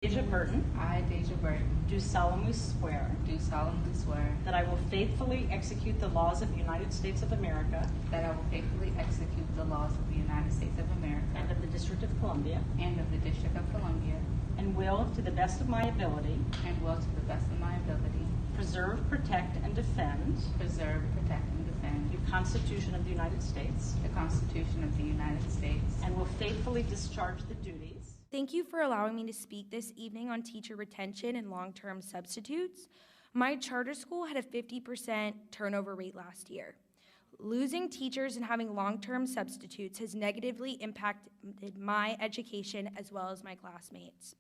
Deja Burton, I, Deja Burton, do solemnly swear that I will faithfully execute the laws of the United States of America that I will faithfully execute the laws of the United States of America and of the District of Columbia, and of the District of Columbia, and will, to the best of my ability, preserve, protect, and defend preserve, protect, and defend the Constitution of the United States, the Constitution of the United States, and will faithfully discharge the duties. Thank you for allowing me to speak this evening on teacher retention and long-term substitutes. My charter school had a 50% turnover rate last year. Losing teachers and having long-term substitutes has negatively impacted my education as well as my classmates.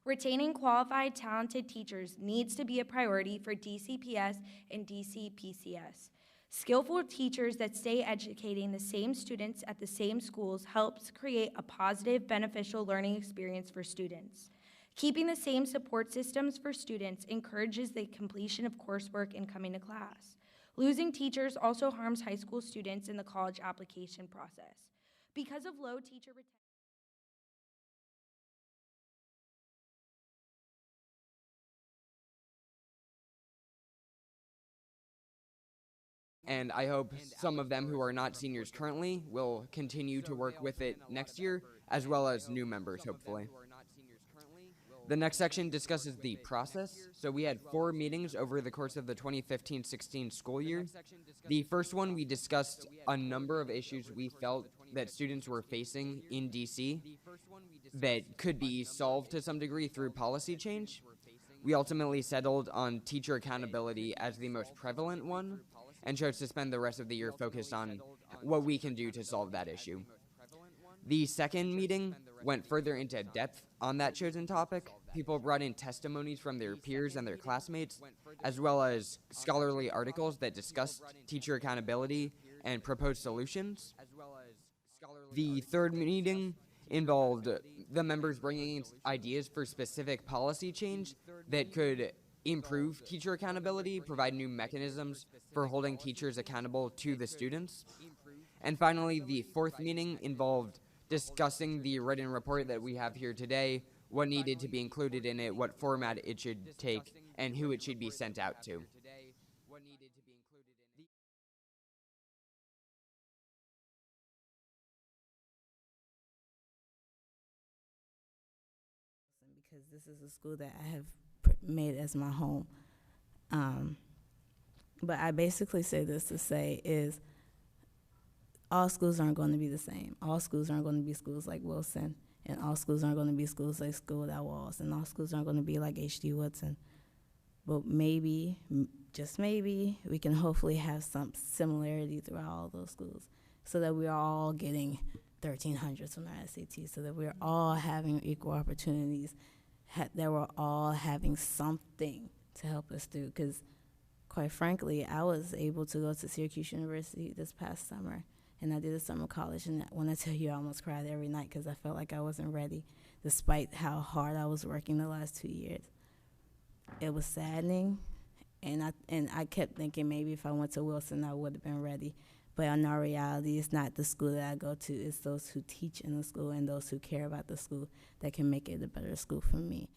Retaining qualified, talented teachers needs to be a priority for DCPS and DCPCS. Skillful teachers that stay educating the same students at the same schools helps create a positive, beneficial learning experience for students. Keeping the same support systems for students encourages the completion of coursework and coming to class. Losing teachers also harms high school students in the college application process. Because of low teacher retention, and I hope some of them who are not seniors currently will continue to work with it next year, as well as new members, hopefully. The next section discusses the process. So we had 4 meetings over the course of the 2015-16 school year. The first one, we discussed a number of issues we felt that students were facing in DC that could be solved to some degree through policy change. We ultimately settled on teacher accountability as the most prevalent one, and chose to spend the rest of the year focused on what we can do to solve that issue. The second meeting went further into depth on that chosen topic. People brought in testimonies from their peers and their classmates, as well as scholarly articles that discussed teacher accountability and proposed solutions. The third meeting involved the members bringing in ideas for specific policy change that could improve teacher accountability, provide new mechanisms for holding teachers accountable to the students. And finally, the fourth meeting involved discussing the written report that we have here today, what needed to be included in it, what format it should take, and who it should be sent out to. Because this is a school that I have made as my home. But I basically say this to say is all schools aren't going to be the same. All schools aren't going to be schools like Wilson, and all schools aren't going to be schools like School Without Walls, and all schools aren't going to be like H.D. Woodson. But maybe, just maybe, we can hopefully have some similarity throughout all those schools so that we're all getting 1,300s on our SAT, so that we're all having equal opportunities, that we're all having something to help us through. Because quite frankly, I was able to go to Syracuse University this past summer, and I did a summer college, and when I tell you, I almost cried every night because I felt like I wasn't ready, despite how hard I was working the last 2 years. It was saddening, and I kept thinking maybe if I went to Wilson, I would have been ready. But in our reality, it's not the school that I go to. It's those who teach in the school and those who care about the school that can make it a better school for me.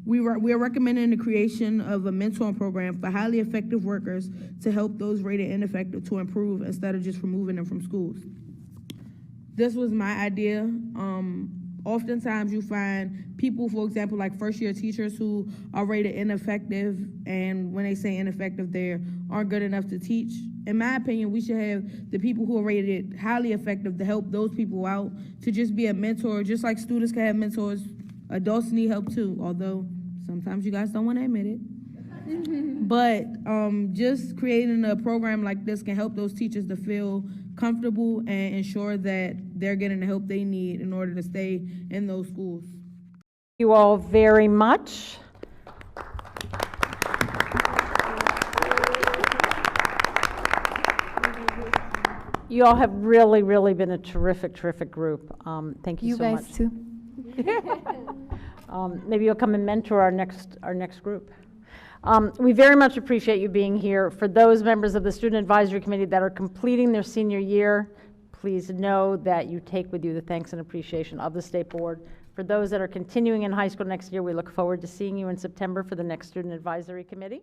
We are recommending the creation of a mentoring program for highly effective workers to help those rated ineffective to improve instead of just removing them from schools. This was my idea. Oftentimes you find people, for example, like first-year teachers who are rated ineffective, and when they say ineffective, they aren't good enough to teach. In my opinion, we should have the people who are rated highly effective to help those people out, to just be a mentor, just like students can have mentors. Adults need help too, although sometimes you guys don't want to admit it. But just creating a program like this can help those teachers to feel comfortable and ensure that they're getting the help they need in order to stay in those schools. Thank you all very much. You all have really, really been a terrific, terrific group. Thank you so much. You guys too. Maybe you'll come and mentor our next group. We very much appreciate you being here. For those members of the Student Advisory Committee that are completing their senior year, please know that you take with you the thanks and appreciation of the State Board. For those that are continuing in high school next year, we look forward to seeing you in September for the next Student Advisory Committee.